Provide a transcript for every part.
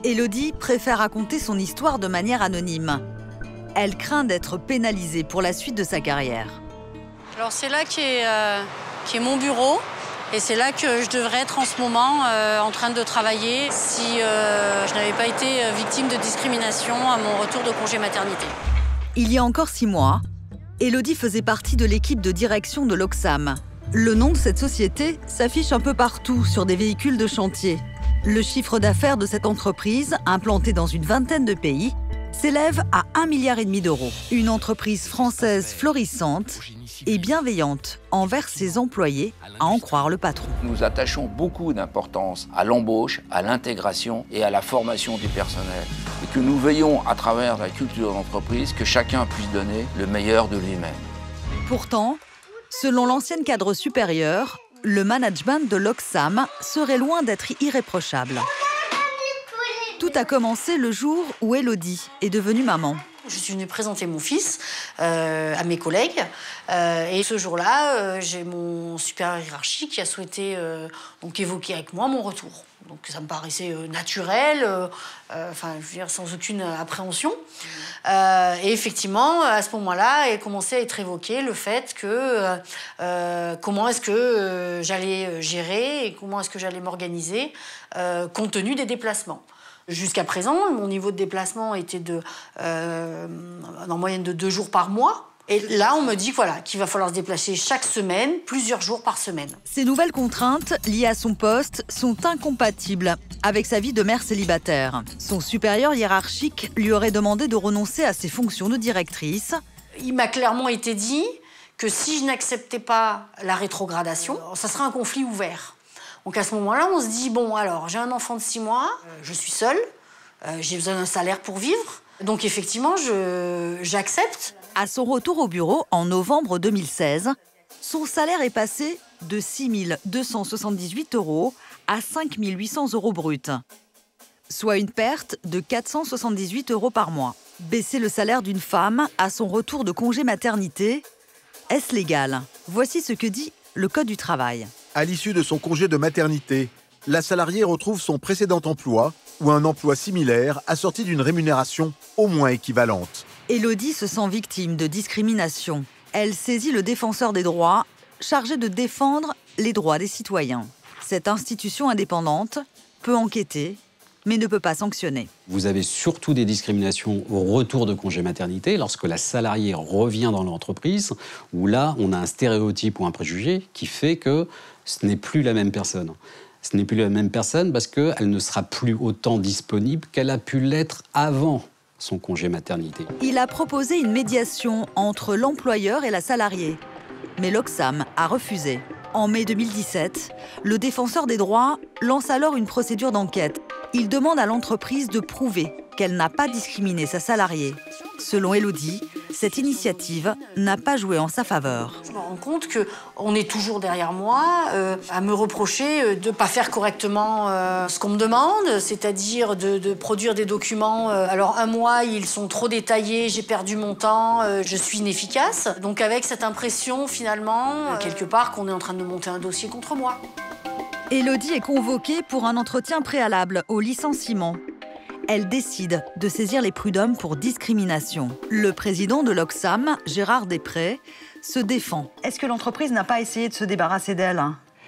Élodie préfère raconter son histoire de manière anonyme. Elle craint d'être pénalisée pour la suite de sa carrière. Alors c'est là qui est mon bureau. Et c'est là que je devrais être en ce moment en train de travailler si je n'avais pas été victime de discrimination à mon retour de congé maternité. Il y a encore 6 mois, Élodie faisait partie de l'équipe de direction de l'Oxam. Le nom de cette société s'affiche un peu partout sur des véhicules de chantier. Le chiffre d'affaires de cette entreprise, implantée dans une vingtaine de pays, s'élève à 1,5 milliard d'euros. Une entreprise française florissante et bienveillante envers ses employés, à en croire le patron. Nous attachons beaucoup d'importance à l'embauche, à l'intégration et à la formation du personnel. Et que nous veillons à travers la culture d'entreprise que chacun puisse donner le meilleur de lui-même. Pourtant, selon l'ancienne cadre supérieure, le management de l'Oxam serait loin d'être irréprochable. Tout a commencé le jour où Élodie est devenue maman. Je suis venue présenter mon fils à mes collègues. Et ce jour-là, j'ai mon supérieur hiérarchique qui a souhaité donc évoquer avec moi mon retour. Donc ça me paraissait naturel, enfin, je veux dire, sans aucune appréhension. Et effectivement, à ce moment-là, il commençait à être évoqué le fait que comment est-ce que j'allais gérer et comment est-ce que j'allais m'organiser compte tenu des déplacements. Jusqu'à présent, mon niveau de déplacement était en moyenne de 2 jours par mois. Et là, on me dit voilà, qu'il va falloir se déplacer chaque semaine, plusieurs jours par semaine. Ces nouvelles contraintes liées à son poste sont incompatibles avec sa vie de mère célibataire. Son supérieur hiérarchique lui aurait demandé de renoncer à ses fonctions de directrice. Il m'a clairement été dit que si je n'acceptais pas la rétrogradation, ça serait un conflit ouvert. Donc à ce moment-là, on se dit, bon, alors, j'ai un enfant de 6 mois, je suis seule, j'ai besoin d'un salaire pour vivre. Donc effectivement, j'accepte. À son retour au bureau en novembre 2016, son salaire est passé de 6 278 € à 5 800 € bruts, soit une perte de 478 € par mois. Baisser le salaire d'une femme à son retour de congé maternité, est-ce légal? Voici ce que dit le Code du travail. À l'issue de son congé de maternité, la salariée retrouve son précédent emploi ou un emploi similaire assorti d'une rémunération au moins équivalente. Élodie se sent victime de discrimination. Elle saisit le défenseur des droits, chargé de défendre les droits des citoyens. Cette institution indépendante peut enquêter, mais ne peut pas sanctionner. Vous avez surtout des discriminations au retour de congé maternité, lorsque la salariée revient dans l'entreprise, où là, on a un stéréotype ou un préjugé qui fait que ce n'est plus la même personne. Ce n'est plus la même personne parce qu'elle ne sera plus autant disponible qu'elle a pu l'être avant son congé maternité. Il a proposé une médiation entre l'employeur et la salariée, mais l'Oxam a refusé. En mai 2017, le défenseur des droits lance alors une procédure d'enquête. Il demande à l'entreprise de prouver qu'elle n'a pas discriminé sa salariée. Selon Élodie, cette initiative n'a pas joué en sa faveur. Je me rends compte qu'on est toujours derrière moi à me reprocher de ne pas faire correctement ce qu'on me demande, c'est-à-dire de produire des documents. Alors un mois, ils sont trop détaillés, j'ai perdu mon temps, je suis inefficace. Donc avec cette impression finalement, quelque part, qu'on est en train de monter un dossier contre moi. Élodie est convoquée pour un entretien préalable au licenciement. Elle décide de saisir les prud'hommes pour discrimination. Le président de l'Oxam, Gérard Després, se défend. Est-ce que l'entreprise n'a pas essayé de se débarrasser d'elle?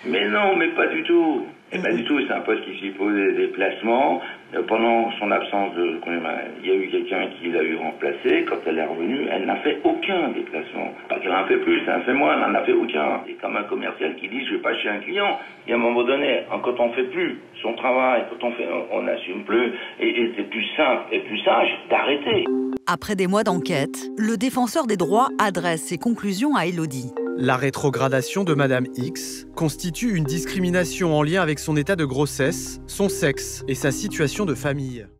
Mais non, mais pas du tout. Et pas du tout, c'est un poste qui suppose des déplacements. Pendant son absence il y a eu quelqu'un qui l'a eu remplacé. Quand elle est revenue, elle n'a fait aucun déplacement. Pas qu'elle en fait plus, elle en fait moins, elle n'en a fait aucun. C'est comme un commercial qui dit, je vais pas chez un client. Et à un moment donné, quand on fait plus son travail, on n'assume plus. Et c'est plus simple et plus sage d'arrêter. Après des mois d'enquête, le défenseur des droits adresse ses conclusions à Élodie. La rétrogradation de Madame X constitue une discrimination en lien avec son état de grossesse, son sexe et sa situation de famille.